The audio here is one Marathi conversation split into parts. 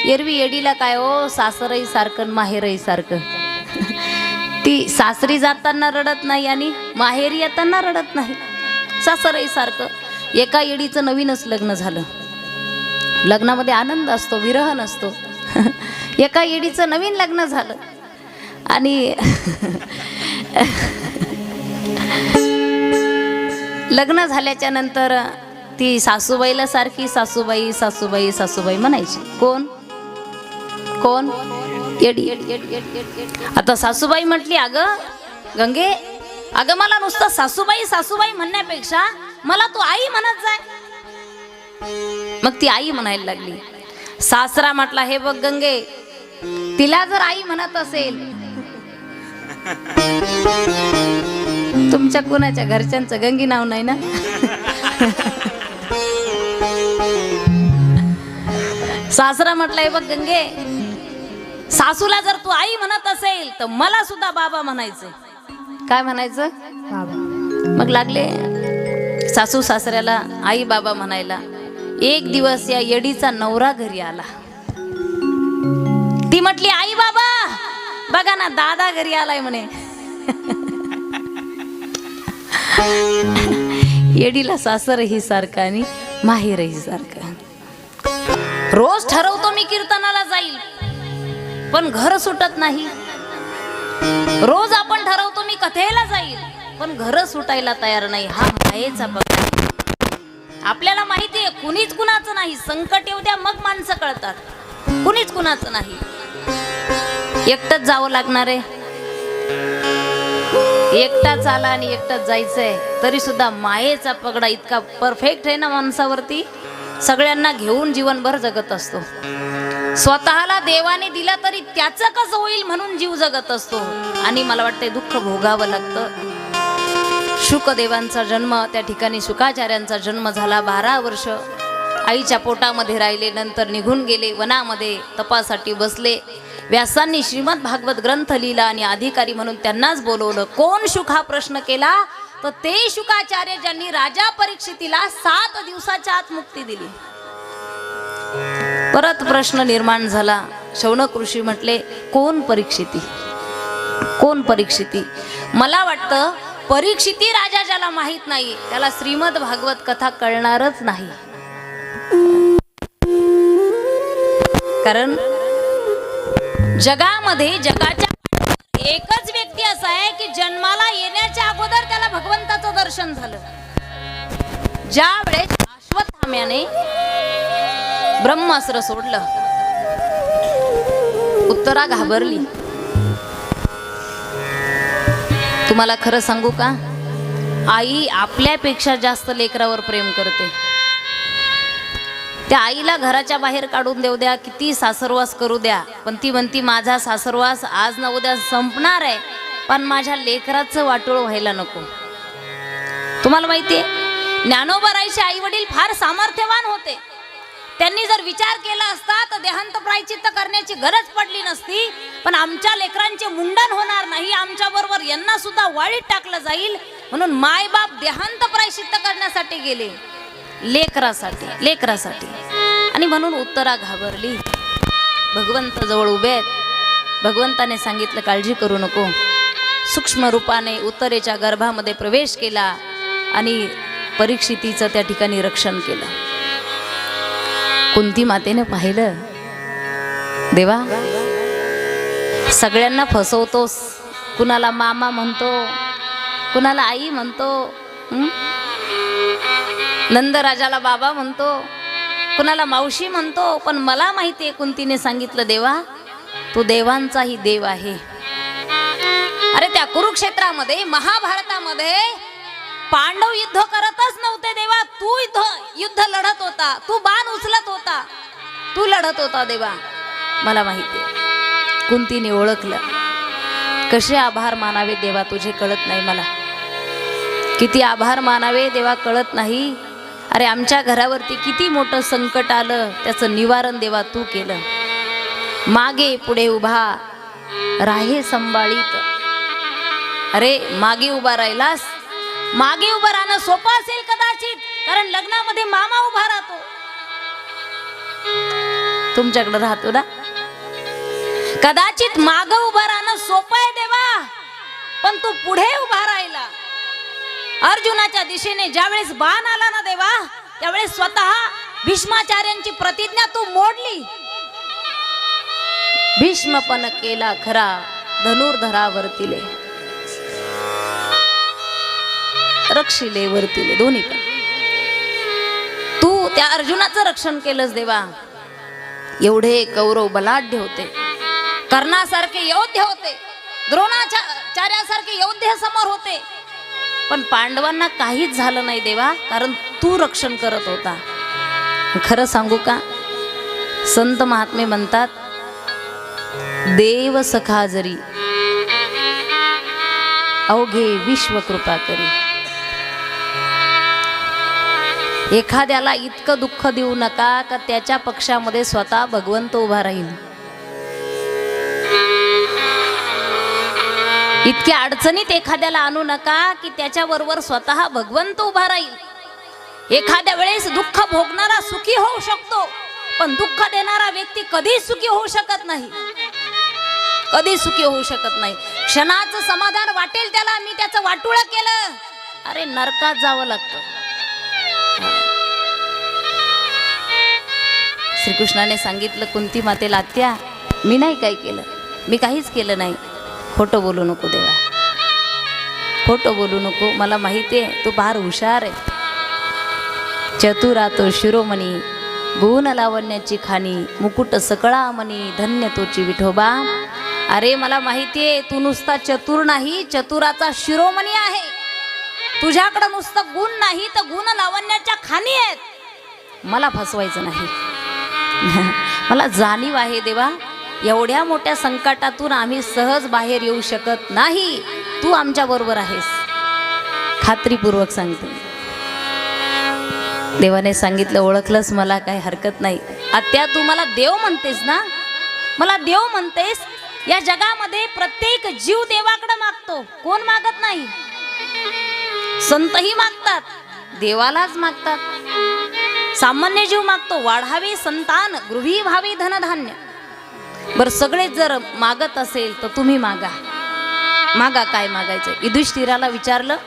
एरवी येडीला काय हो, सासरही सारखं माहेरही सारखं. ती सासरी जाताना रडत नाही आणि माहेरी येताना रडत नाही, सासरही सारखं. एका येडीचं नवीनच लग्न झालं, लग्नामध्ये आनंद असतो, विरह नसतो. एका येडीचं नवीन लग्न झालं आणि लग्न झाल्याच्या नंतर ती सासूबाईला सारखी सासूबाई सासूबाई सासूबाई म्हणायची. कोण कोण? येडी. आता सासूबाई म्हटली, अगं गंगे, अगं मला नुसतं सासूबाई सासूबाई म्हणण्यापेक्षा मला तू आई म्हणत जाय. मग ती आई म्हणायला लागली. सासरा म्हटला, हे बघ गंगे, तिला जर आई म्हणत असेल, तुमच्या कोणाच्या घरच्यांचं गंगी नाव नाही ना? सासरा म्हटलं, हे बघ गंगे, सासूला जर तू आई म्हणत असेल तर मला सुद्धा बाबा म्हणायचं. काय म्हणायचं? बाबा. मग लागले सासू सासऱ्याला आई बाबा म्हणायला. एक दिवस या येडीचा नवरा घरी आला. ती म्हटली, आई बाबा बघा ना, दादा घरी आलाय म्हणे. येडीला सासरही सारखं आणि माहेरही सारखं. रोज ठरवतो मी कीर्तनाला जाईल, पण घर सुटत नाही. रोज आपण ठरवतो मी कथेला जाईल, पण घर सुटायला तयार नाही. हा मायेचा पगडा. आपल्याला माहिती आहे कुणीच कुणाचं नाही. संकट येऊ द्या मग माणसं कळतात, कुणीच कुणाचं नाही. एकटंच जावं लागणार आहे, एकटाच आला आणि एकटाच जायचंय, तरी सुद्धा मायेचा पगडा इतका परफेक्ट आहे ना माणसावरती. सगळ्यांना घेऊन जीवनभर जगत असतो. स्वतःला देवाने दिला तरी त्याचं कसं होईल म्हणून जीव जगत असतो. आणि मला वाटतंय दुःख भोगावं लागतं. शुकदेवांचा जन्म, त्या ठिकाणी शुकाचार्यांचा जन्म झाला. 12 वर्ष आईच्या पोटामध्ये राहिले, नंतर निघून गेले वनामध्ये, तपासाठी बसले. व्यासांनी श्रीमद भागवत ग्रंथ लिहिला आणि अधिकारी म्हणून त्यांनाच बोलवलं. कोण शुक हा प्रश्न केला तर ते शुकाचार्य ज्यांनी राजा परीक्षितीला 7 दिवसाच्या आत मुक्ती दिली. परत प्रश्न निर्माण झाला. शौनक ऋषी म्हटले, कोण परीक्षिती, कोण परीक्षिती? मला वाटतं परीक्षिती राजा ज्याला माहित नाही त्याला श्रीमद भागवत कथा कळणारच नाही. कारण जगामध्ये जगाच्या एकच व्यक्ती असा आहे की जन्माला येण्याच्या अगोदर त्याला भगवंताचं दर्शन झालं. ज्या वेळेस अश्वत्थाम्याने ब्रह्मास्त्र सोडलं, उत्तरा घाबरली. तुम्हाला खरं सांगू का, आई आपल्यापेक्षा जास्त लेकरावर प्रेम करते. त्या आईला घराच्या बाहेर काढून देऊ द्या, किती सासरवास करू द्या, पण ती म्हणती माझा सासरवास आज ना उद्या संपणार आहे, पण माझ्या लेकराचं वाटोळ व्हायला नको. तुम्हाला माहितीये, ज्ञानोबारायचे आई वडील फार सामर्थ्यवान होते. त्यांनी जर विचार केला असता तर देहांत प्रायचित्त करण्याची गरज पडली नसती. पण आमच्या लेकरांचे मुंडन होणार नाही, आमच्या बरोबर यांना सुद्धा वाळीत टाकलं जाईल म्हणून मायबाप देहांत प्रायचित्त करण्यासाठी गेले, लेकरासाठी, लेकरासाठी. आणि म्हणून उत्तरा घाबरली. भगवंत जवळ उभे आहेत. भगवंताने सांगितलं काळजी करू नको. सूक्ष्म रूपाने उत्तरेच्या गर्भामध्ये प्रवेश केला आणि परीक्षितीचं त्या ठिकाणी रक्षण केलं. कुंती मातेने पाहिलं, देवा सगळ्यांना फसवतोस, कुणाला मामा म्हणतो, कुणाला आई म्हणतो, नंदराजाला बाबा म्हणतो, कुणाला मावशी म्हणतो, पण मला माहिती आहे कुंतीने सांगितलं, देवा तू देवांचाही देव आहे. अरे त्या कुरुक्षेत्रामध्ये, महाभारतामध्ये पांडव युद्ध करतच नव्हते देवा, तू युद्ध लढत होता, तू बाण उचलत होता, तू लढत होता देवा. मला माहिती आहे. कुंतीने ओळखलं. कसे आभार मानावे देवा तुझे कळत नाही मला, किती आभार मानावे देवा कळत नाही. अरे आमच्या घरावरती किती मोठं संकट आलं, त्याचं निवारण देवा तू केलं. मागे पुढे उभा राहे संभाळीत. अरे मागे उभा राहिलास, मागे उभं राहणं सोपं असेल कदाचित, कारण लग्नामध्ये मामा उभा राहतो. तुमच्याकडे राहतो ना. कदाचित माग उभा राहणं सोपं आहे देवा, पण तू पुढे उभा राहिला. अर्जुनाच्या दिशेने ज्यावेळेस बाण आला ना देवा, त्यावेळेस स्वतः भीष्माचार्यांची प्रतिज्ञा तू मोडली. भीष्मपण केला खरा, धनुर्धरा वर्तिले, रक्षिले वर्तिले, दोन्ही पण. तू त्या अर्जुनाचं रक्षण केलंस देवा. एवढे कौरव बलाढ्य होते, कर्णासारखे योद्धे होते, द्रोणाचार्यासारखे योद्धे समोर होते, पण पांडवांना काहीच झालं नाही देवा, कारण तू रक्षण करत होता. खरं सांगू का, संत महात्मे म्हणतात, देव सखा जरी अवघे विश्व कृपा करी. एखाद्याला इतकं दुःख देऊ नका का त्याच्या पक्षामध्ये स्वतः भगवंत उभा राहील. इतक्या अडचणीत एखाद्याला आणू नका की त्याच्या बरोबर स्वतः भगवंत उभा राहील. एखाद्या वेळेस दुःख भोगणारा सुखी होऊ शकतो, पण दुःख देणारा व्यक्ती कधी सुखी होऊ शकत नाही, कधी सुखी होऊ शकत नाही. क्षणाचं समाधान वाटेल त्याला, मी त्याचं वाटोळं केलं, अरे नरकात जावं लागतं. श्रीकृष्णाने सांगितलं कुंती मातेला, आत्या मी नाही काय केलं, मी काहीच केलं नाही. खोटं बोलू नको देवा, खोटं बोलू नको. मला माहिती आहे तू फार हुशार आहे. चतुरा तो शिरोमणी, गुण लावण्याची खाणी, मुकुट सकळा मनी, धन्य तोची विठोबा. अरे मला माहिती आहे तू नुसता चतुर नाही, चतुराचा शिरोमणी आहे. तुझ्याकडं नुसतं गुण नाही तर गुण लावण्याच्या खाणी आहेत. मला फसवायचं नाही. मला जाणीव आहे देवा, एवढ्या मोठ्या संकटातून आम्ही सहज बाहेर येऊ शकत नाही. तू आमच्या बरोबर आहेस, खात्रीपूर्वक सांगते. देवाने सांगितलं, ओळखलंस मला, काही हरकत नाही. आत्या तू मला देव म्हणतेस ना, मला देव म्हणतेस. या जगामध्ये प्रत्येक जीव देवाकडे मागतो, कोण मागत नाही. संतही मागतात, देवालाच मागतात. सामान्य जीव मागतो, वाढावे संतान, गृही भावी धनधान्य. बर सगळेच जर मागत असेल तर तुम्ही मागा. मागा, काय मागायचं. युधिष्ठिराला विचारलं,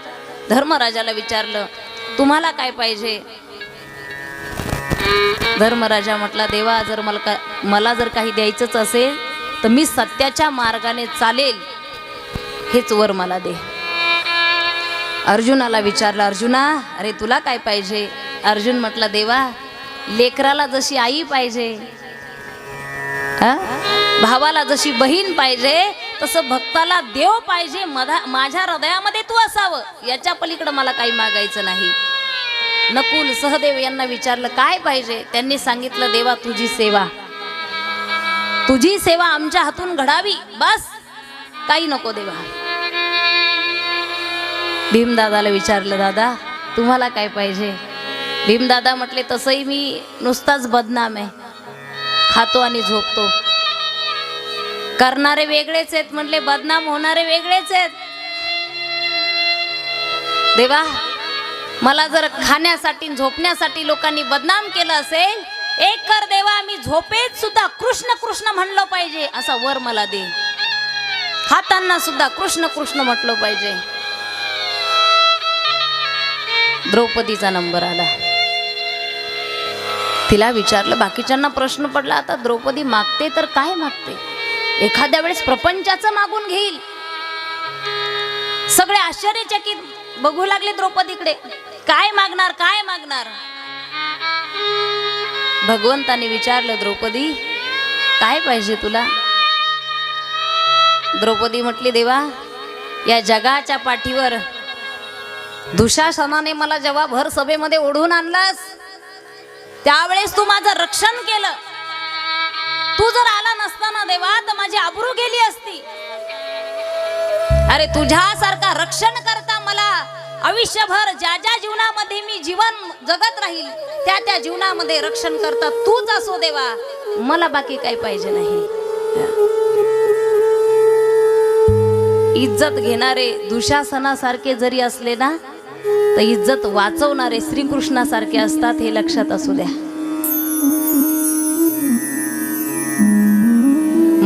धर्मराजाला विचारलं, तुम्हाला काय पाहिजे. धर्मराजा म्हटला, देवा जर मला जर काही द्यायचंच असेल तर मी सत्याच्या मार्गाने चालेल, हेच वर मला दे. अर्जुनाला विचारलं, अर्जुना अरे तुला काय पाहिजे. अर्जुन म्हटला, देवा लेकराला जशी आई पाहिजे, भावाला जशी बहीण पाहिजे, तसं भक्ताला देव पाहिजे. माझ्या हृदयामध्ये तू असावं, याच्या पलीकडे मला काही मागायचं नाही. नकुल सहदेव यांना विचारलं काय पाहिजे. त्यांनी सांगितलं, देवा तुझी सेवा, तुझी सेवा आमच्या हातून घडावी, बस काही नको देवा. भीमदादाला विचारलं, दादा तुम्हाला काय पाहिजे. भीमदादा म्हटले, तसंही मी नुसताच बदनाम आहे, खातो आणि झोपतो. करणारे वेगळेच आहेत म्हटले, बदनाम होणारे वेगळेच आहेत. देवा मला जर खाण्यासाठी झोपण्यासाठी लोकांनी बदनाम केलं असेल, एक कर देवा, मी झोपेत सुद्धा कृष्ण कृष्ण म्हणलं पाहिजे असा वर मला दे. खाताना सुद्धा कृष्ण कृष्ण म्हटलं पाहिजे. द्रौपदीचा नंबर आला. तिला विचारलं, बाकीच्यांना प्रश्न पडला, आता द्रौपदी मागते तर काय मागते. एखाद्या वेळेस प्रपंचाचं मागून घेईल. सगळे आश्चर्यचकित बघू लागले द्रौपदीकडे, काय मागणार, काय मागणार. भगवंताने विचारलं, द्रौपदी काय पाहिजे तुला. द्रौपदी म्हटली, देवा या जगाच्या पाठीवर दुशासनाने मला जेव्हा भर सभेमध्ये ओढून आणलास, त्यावेळेस तू माझं रक्षण केलं. तू जर आला नसता ना देवा तर माझी आबरू गेली असती. अरे तुझ्यासारखा रक्षण करता मला आयुष्यभर ज्या ज्या जीवनामध्ये मी जीवन जगत राहील त्या त्या जीवनामध्ये रक्षण करता तूच असो देवा, मला बाकी काही पाहिजे नाही. इज्जत घेणारे दुशासनासारखे जरी असले ना तर इज्जत वाचवणारे श्रीकृष्णासारखे असतात, हे लक्षात असू द्या.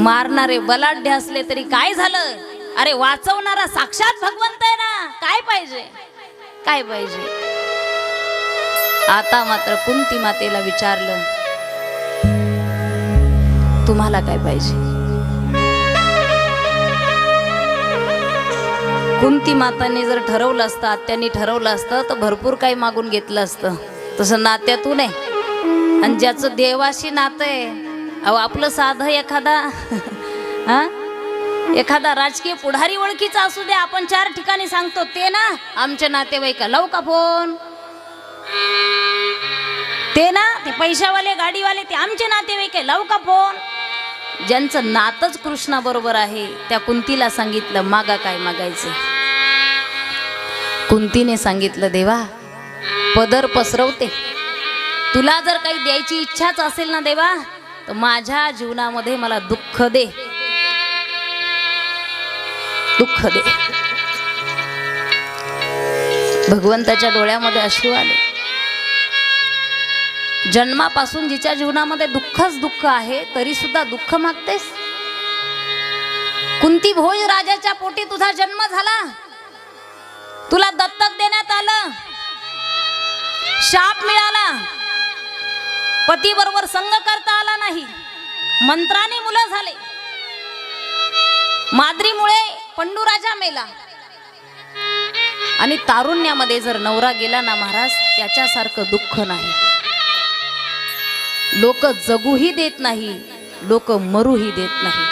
मारणारे बलाढ्य असले तरी काय झालं, अरे वाचवणारा साक्षात भगवंत आहे ना, काय पाहिजे, काय पाहिजे. आता मात्र कुंती मातेला विचारलं, तुम्हाला काय पाहिजे. कुंती मातांनी जर ठरवलं असतं, आत्यांनी ठरवलं असतं तर भरपूर काही मागून घेतलं असतं. तसं नात्यातून आहे. आणि ज्याचं देवाशी नातं आहे, अहो आपलं साधं एखादा हा एखादा राजकीय पुढारी ओळखीचा असू दे, आपण 4 ठिकाणी सांगतो ते ना आमचे नातेवाईक, लावू का फोन, ते ना ते पैशावाले गाडीवाले ते आमचे नातेवाईक, लावू का फोन. ज्यांचं नातच कृष्णाबरोबर आहे त्या कुंतीला सांगितलं, मागा काय मागायचं. कुंतीने सांगितलं, देवा पदर पसरवते, तुला जर काही द्यायची इच्छाच असेल ना देवा, तर माझ्या जीवनामध्ये मला दुःख दे, दुःख दे. भगवंताच्या डोळ्यामध्ये अश्रू आले. जन्मापासून जिच्या जीवनामध्ये दुःखच दुःख आहे तरी सुद्धा दुःख मागतेस. कुंती भोज राजाच्या पोटी तुझा जन्म झाला, तुला दत्तक देण्यात आलं, शाप मिळाला, पती बरोबर संग करता आला नाही, मंत्राने मुलं झाले, माद्रीमुळे पंडूराजा मेला. आणि तारुण्यामध्ये जर नवरा गेला ना महाराज, त्याच्यासारखं दुःख नाही. लोक जगूही देत नाही, लोक मरूही देत नाही.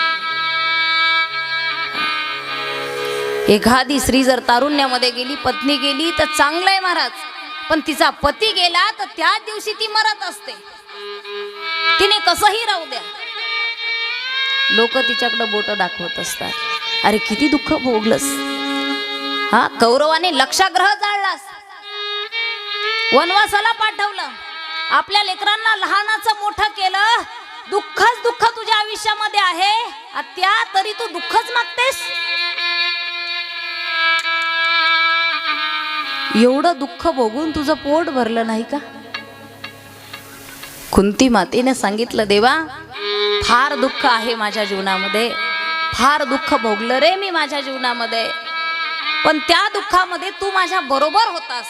एखादी स्त्री जर तारुण्यामध्ये गेली, पत्नी गेली तर चांगलं आहे महाराज, पण तिचा पती गेला तर त्या दिवशी ती मरत असते. तिने कसंही राहू द्या, लोक तिच्याकडे बोट दाखवत असतात. अरे किती दुःख भोगलंस, हा कौरवाने लक्षाग्रह जाळलास, वनवासाला पाठवलं, आपल्या लेकरांना लहानाचं मोठं केलं, दुःखच दुःख तुझ्या आयुष्यामध्ये आहे, त्या तरी तू दुःखच मागतेस. एवढं दुःख भोगून तुझं पोट भरलं नाही का. कुंती मातेने सांगितलं, देवा फार दुःख आहे माझ्या जीवनामध्ये, फार दुःख भोगलं रे मी माझ्या जीवनामध्ये, पण त्या दुःखामध्ये तू माझ्या बरोबर होतास.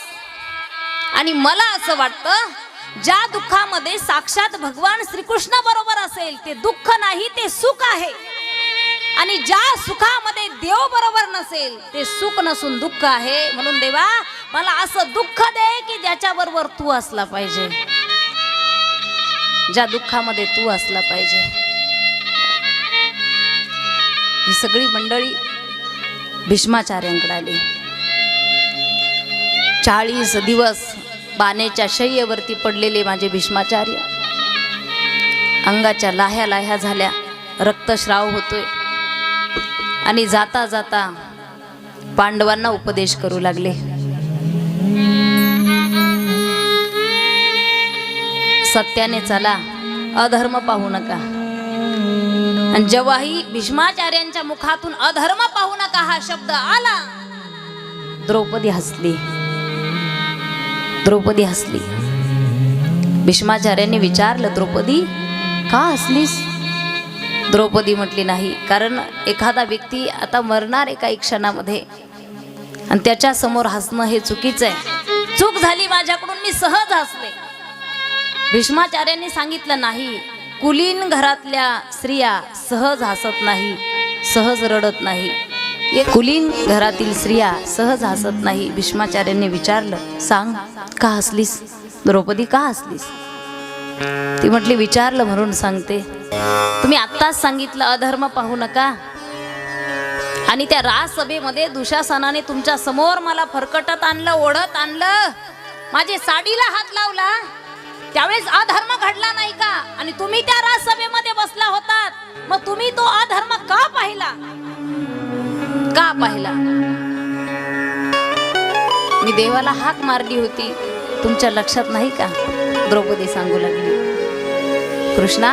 आणि मला असं वाटतं, ज्या दुःखामध्ये साक्षात भगवान श्रीकृष्ण बरोबर असेल ते दुःख नाही, ते सुख आहे. आणि ज्या सुखामध्ये देव बरोबर नसेल ते सुख नसून दुःख आहे. म्हणून देवा मला असं दुःख दे की ज्याच्या बरोबर तू असला पाहिजे, ज्या दुःखामध्ये तू असला पाहिजे. ही सगळी मंडळी भीष्माचार्यांकडे आली. 40 दिवस बाणेच्या शय्येवरती पडलेले माझे भीष्माचार्य, अंगाच्या लाह्या लाह्या झाल्या, रक्तस्राव होतोय. आणि जाता जाता पांडवांना उपदेश करू लागले. सत्याने चला, अधर्म पाहू नका. आणि जेव्हाही भीष्माचार्यांच्या मुखातून अधर्म पाहू नका हा शब्द आला, द्रौपदी हसली. द्रौपदी हसली. भीष्माचार्यांनी विचारलं, द्रौपदी का हसलीस. द्रौपदी म्हटली, नाही, कारण एखादा व्यक्ती आता मरणार आहे काही क्षणामध्ये आणि त्याच्या समोर हसणं हे चुकीचं आहे. चूक झाली माझ्याकडून, मी सहज हसले. भीष्माचार्यांनी सांगितलं, नाही, कुलीन घरातल्या स्त्रिया सहज हसत नाही, सहज रडत नाही. कुलीन घरातील स्त्रिया सहज हसत नाही. भीष्माचार्यांनी विचारलं, सांग का हसलीस. द्रौपदी का हसलीस. ती म्हटली, विचारलं म्हणून सांगते. तुम्ही आत्ताच सांगितलं अधर्म पाहू नका, आणि त्या राजसभेमध्ये दुशासनाने तुमच्या समोर मला फरकटत आणलं, ओढत आणलं, माझे साडीला हात लावला, त्यावेळेस अधर्म घडला नाही का. आणि तुम्ही त्या राजसभेमध्ये बसला होतात, मग तुम्ही तो अधर्म का पाहिला, का पाहिला. मी देवाला हाक मारली होती, तुमच्या लक्षात नाही का. द्रौपदी सांगू लागली, कृष्णा,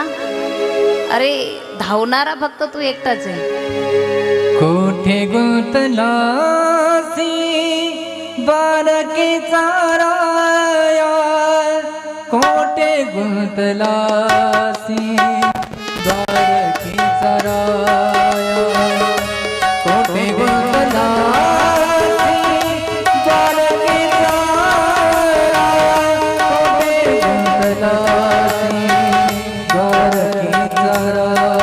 अरे धावणारा फक्त तू एकटाच आहे. कोठे गुंतलासी बालकीचा राया, कोठे गुंतलासी बालकीचा राया. जरा